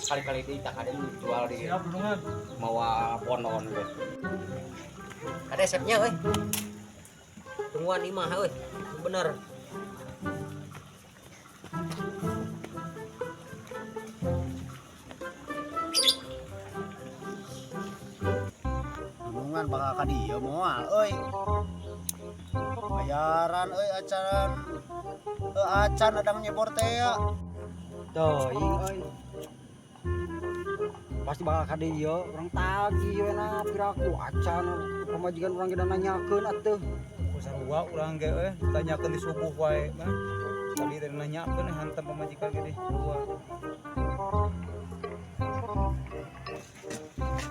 kali-kali di tak ada jual di Siap dudungan. mawa ponon we. Ada resepnya we. Tungguan imah we. Bener. Hubungan bakal ka dieu moal euy. Bayaran euy acan adang nyebor teh ya. Teuing euy. Pasti bakal ka dieu urang tagih we na piraku acan pamajikan urang geus nanyakeun atuh. Ku sarua urang ge euy tanyakeun di subuh wae mah. Tadi teh nanyakeun hantam pamajikan ge di sarua.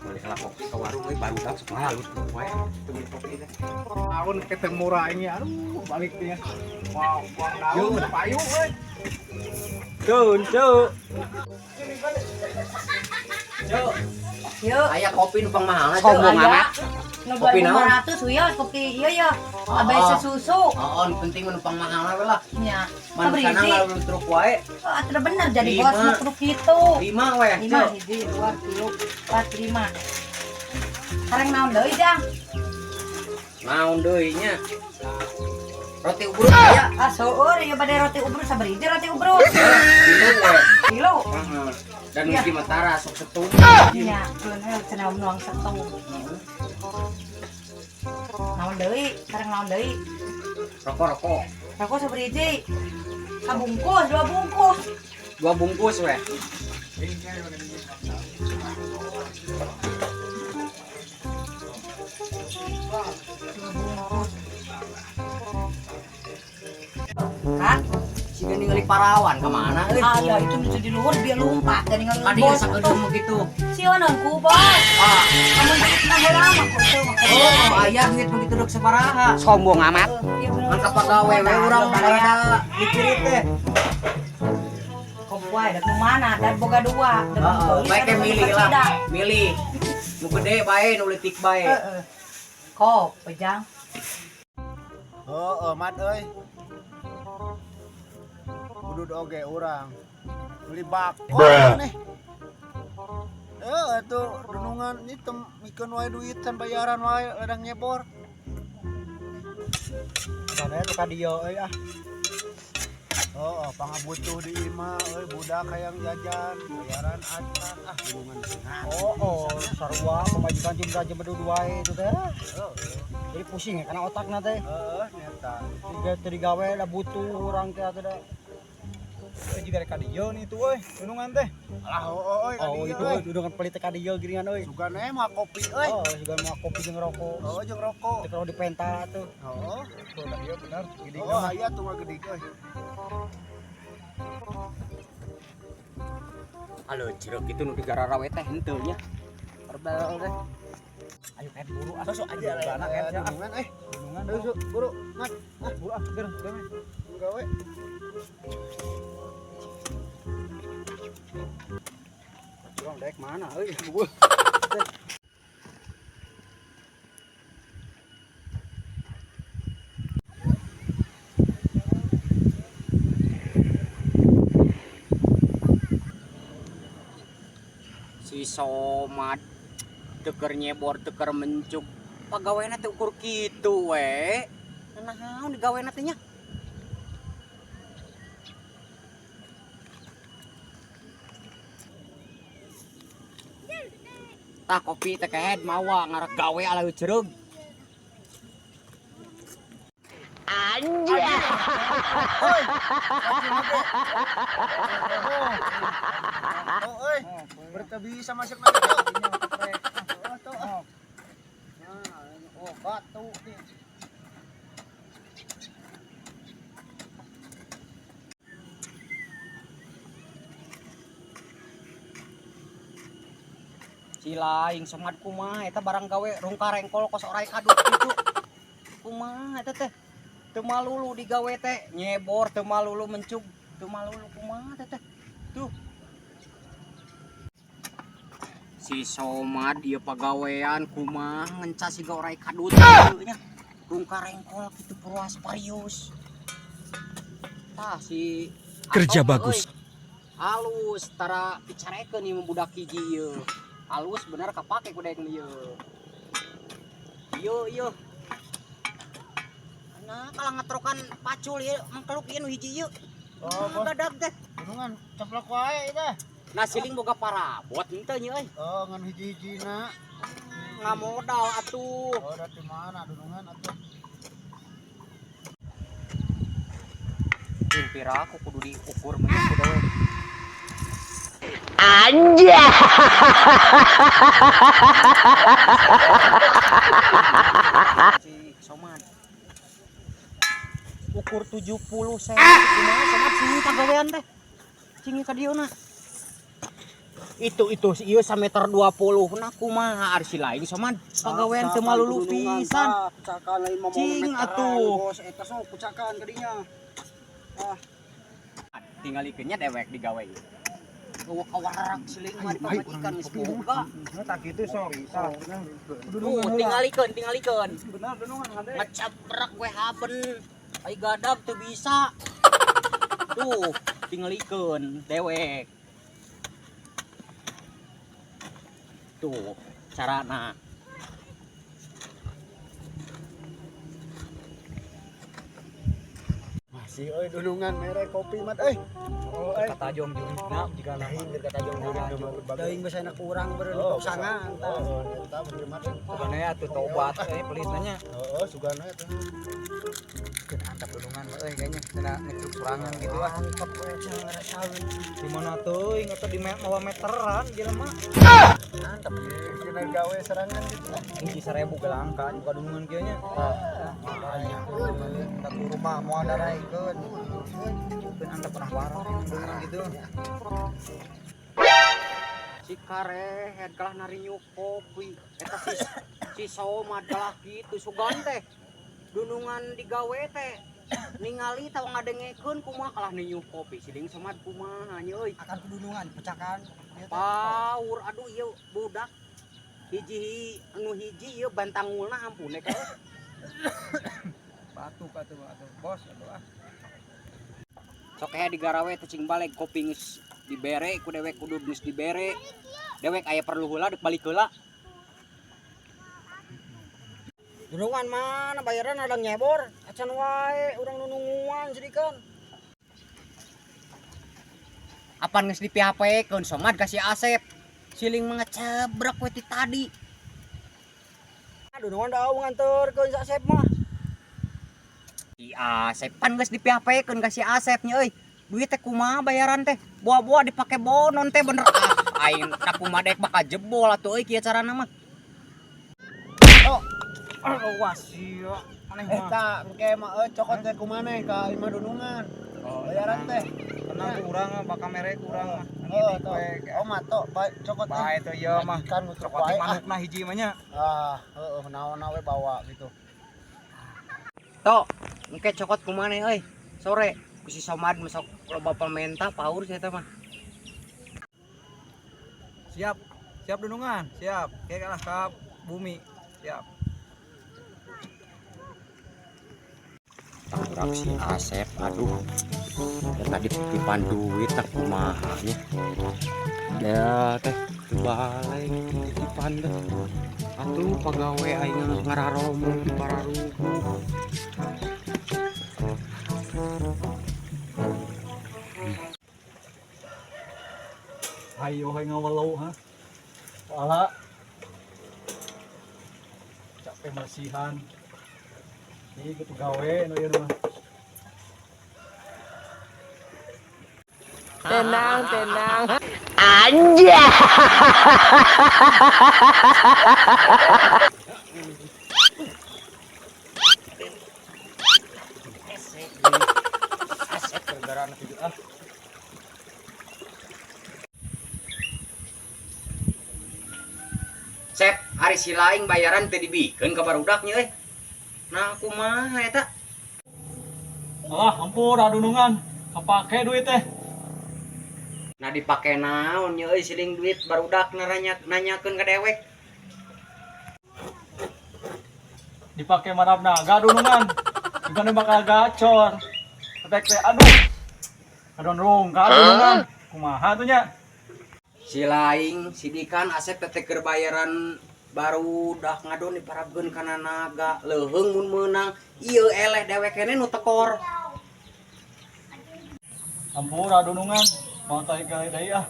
Balik lah kopi ke warung we baru dak halut we. Tunggu kopi teh. Tahun ketemu murah ini aduh baliknya. Wow, daun payung euy. Cun, cuk. Cuk, Yuk, aya kopi nu pangmahal aja. sombong Aya. amat. Kopi naon? 500 ya, kopi iya ya. Abai susu. Oh, nu penting nu pangmahal we lah. Ya. Man sana ngalu truk wae. Oh, atuh bener jadi 5. bos nukruk gitu. 5 we. 5 hiji 2 3 4 5. Sekarang naon deui, Jang? Naon deui nya? Roti ubruk aya. Ah, seueur ya bade roti ubruk sabari roti ubruk. Kilo we. Kilo. Heeh. Dan di Matara sok setung. Ya, bener cenah nuang satu. Naon deui? Sekarang naon deui? Rokok-rokok. Rokok sabari hiji. Kabungkus, 2 bungkus. 2 bungkus we. Hah? Si gini ngali parawan kemana euy? Ah, ya itu bisa di luar biar lompat dari nggak Tadi bos. sakedeum gitu. Si onon ku bos. Ah, Kamu nggak lama kok tuh. oh, aya duit begitu dok sabaraha. Sombong amat. Iya bener. Mangka pagawe we urang ada mikir teh. Kok buai ada kemana? Dan boga dua. Heeh, bae ke milih lah. Milih. Nu gede bae, nu leutik bae. Kok, pejang. Heeh, mat euy. Kudu oge urang. Beli bako nih. Atuh renungan itu mikeun wae duit can bayaran wae ladang nyebor. Sadaya tuh ka dieu euy ah. Oh, pangabutuh di imah euy budak hayang jajan bayaran acan hubungan. Oh, sarua pamajikan jeung raja bedud wae itu teh. Oh, Jadi pusing ya karena otakna teh. nyata. Tiga teu digawe da butuh urang teh atuh da. Teh juga ka dieu nih tuh euy, tunungan teh. Alah Oh, itu euy dudungan pelit teh ka dieu giringan euy. sugana mah kopi euy. Oh, juga mau kopi jeung rokok. Oh, jeung rokok. Teh kalau di penta tuh. Oh, Tuh da dieu bener, gede oh aya tuh mah gede euy. Halo, jeruk itu nu digarara we teh henteu nya. Perbal teh. Ayo kan buru ah. Sok aja lah anak kan. Renungan Tunungan Ayo tuh. buru, mat. Buru ah, ger, ger. Gawe. Urang daek mana euy? Buru. Si Somad teker nyebor teker mencuk pagaweana teh ukur kitu we. Naon digaweana teh nya? Tah kopi teh kehed mawa ngarak gawe ala cereug. Oh, euy. Berarti bisa masuk lagi tuh. Oh, tuh. Oh, batu nih. Cilaing Somad kumaha eta barang gawe rungka rengkol kos orai kadut gitu. Kumaha eta teh? Teu malulu digawe teh nyebor, teu malulu mencuk, teu malulu kumaha teh teh. Tuh. Si Somad ieu pagawean kumaha ngencas siga orai kadut kitu nya. Rungka rengkol kitu purwas parius. Tah si Kerja Atom, bagus. euy. halus tara picarekeun ieu budak hiji ieu. Halus bener kapake ku daek ieu. Ieu. Nah, kalau ngetrokan pacul ieu mangkeluk ieu nu hiji ieu. Oh, bos. Gadag teh. Dunungan ceplok wae teh. Nah siling boga parabot henteu nya euy. Oh, ngan hiji-hijina. Nggak modal atuh. Oh, dari mana dunungan atuh? Pira aku kudu diukur menyang ku dewe. Si Somad. Ukur 70 cm kumaha Somad sini kagawean teh. Cingi ka dieu na. Itu si ieu 1,20 meter. Nah kumaha ari si lain Somad. Kagawean teu malulu pisan. Pucakan lain mah Cing atuh. bos eta sok pucakan ka dinya. Tingalikeunnya dewek digawe. Eueuh kawarag siling mah dipamajikan geus boga. Tak kitu sok. Tingalikeun. Benar dunungan hade. Ngecabrak we haben. Ai gadag teu bisa. Tuh, tingalikeun dewek. Tuh, carana. Masih euy dunungan mere kopi mat euy. Oh, euy. Kata jong jurigna jika lain kata jong jurigna. Teuing geus anak urang beureun pasangan tah. Oh, eta bener mat. Sugana atuh tobat pelit nanya. Heeh, sugana eta. Keun antap dunungan kayaknya cenah ngecuk sorangan gitu ah. Mantap we cenah ngarasaweun. Di mana teuing eta di mawa meteran jelema. Mantap ye, cenah gawe serangan gitu. Hiji 1000 gelangka buka dunungan kieu nya. Makanya kita ke rumah mau ada raikeun. Keun antap pernah warung dunungan gitu. Si karehet kalah narinyuk kopi. Eta si Somad kalah kitu sugan teh. Dunungan digawe teh ningali tahu ngadengekeun kumaha kalah ninyuk kopi siling Somad kumaha nya euy. Akan kedunungan pecakan. Paur aduh ieu budak hiji anu hiji ieu bantangulna ampun ka. Batuk atuh bos atuh ah. Sok aya digarawe teh cing balik kopi geus dibere ku dewek kudu geus dibere. Dewek aya perlu heula deuk balik heula. Dunungan mana bayaran ada nyebor. Acan wae urang nununguan sedikeun. Apan geus dipihapekeun Somad ka si Asep. Siling mangecebrak we ti tadi. Dunungan da nganterkeun si Asep mah. Si Asep pan geus dipihapekeun ka si Asep nya euy. Duit teh kumaha bayaran teh? Buah-buah dipake bonon teh bener ah. Aing ka kumaha dek bakal jebol atuh euy kieu carana mah. Wah sia aneh mah. Eta engke mah cokot teh kumaneh ka imah dunungan. Bayaran teh. Tenang ku urang bakal merek urang mah. Oh mato bae cokot Bae teh ieu mah. Kan ngutruk Cokot wae. manukna hiji mah nya. Heeh, naon-naon we bawa gitu. Tok, engke cokot kumaneh euy. Sore ku si Somad masuk loba pamenta paur saya teh mah. Siap dunungan, siap. Kayak kalah ka bumi. Siap. Tabrak si Asep, aduh. Ya tadi titipan duit tak kumaha nya. Ya teh balai titipan teh. Atuh pagawe aing ngararomo di Pararugu. Ayo hay ngawalau ha. Wala. Capek bersihan. Ini gitu gawe no ieu mah. Tenang. Asep gara-gara anak itu ah. Sep, hari si laing bayaran teh dibikeun ka barudaknya euy. Nah, kumaha eta? Ampun dunungan. Kapake duit teh. Nah dipake naon nya euy siling duit barudak nanyakeun ka dewek. Dipake marab naga dunungan. Gimana bakal gacor. Tek teh aduh. Adon rungka dunungan. kumaha tuh nya? Si laing si Dikan Asep teh keur bayaran baru dah ngadon diparabkeun kana naga leuheung mun meunang ieu eleh dewek keneh nu tekor. Ampura dunungan, mau tarik kali deui ah.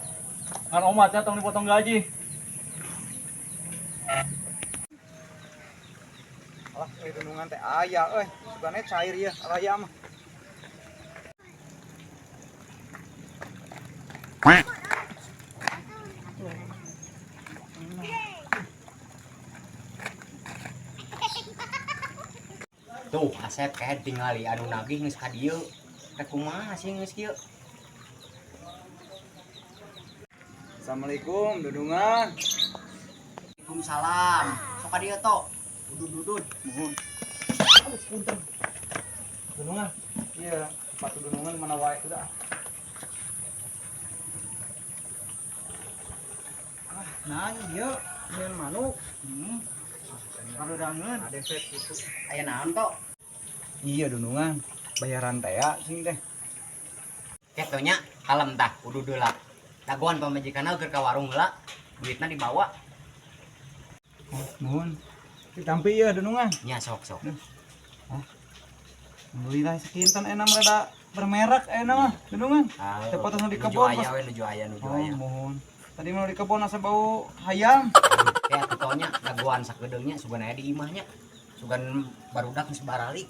Ngan omatnya tong dipotong gaji. Alah, dunungan teh aya euy, sugane cair ya raya mah. Tuh Asep kayak tingali anu nagih geus ka dieu. Teh kumaha sih geus kieu? Assalamualaikum dudungan. Waalaikumsalam. Sok ka dieu to. Dudud. Nuhun. Punten. Dunungan. Iya, sepatu dunungan mana wae udah. Nah, iya, nyen manuk. Kadodangeun. Ada efek gitu. Aya naon to? Iya dunungan. Bayaran teh ya sing teh. Ketonya kalem tah kudu deula. Dagoan pamajikanna keur ka warung heula, duitna dibawa. Oh, nuhun. Ditampi ya dunungan. Nya sok. Alhamdulillah sekinten enak rada bermerek enak mah dunungan. Cepat langsung di kebon. Nuju aya. Oh, mohon. Tadi mau di kebon asa bau hayam. Kayak ketonya dagoan sakedeungnya sugan aya di imahnya. Sugan barudak geus baralik.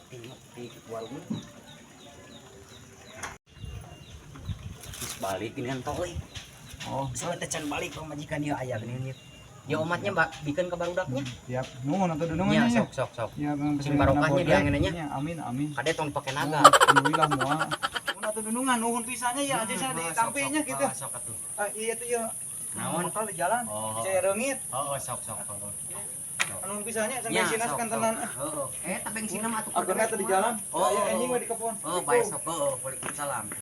Di warung. Geus balik ini kan teh. Oh, Soalnya teh can balik pamajikan ieu aya geuning. Ya omatnya bikin ke barudaknya. siap. Nuhun atuh dunungan Nya nya. sok. Ya, Sing barokahnya diangeunnya. Ya, amin. Kade tong pake naga. Alhamdulillah moal. Nuhun atuh dunungan, nuhun pisannya ya aja saya ditampinya gitu. Sok atuh. Ah, iya tuh ya. Naon? Motor di jalan. Oh. Saya reungit. Sok. Anu pisannya sampai Nya sini sok. kantenan. Heeh. Eta bensinna mah atuh. Ageuna teh di jalan. Oh. Aya anjing we di kebon. Oh, bae sok. Waalaikumsalam.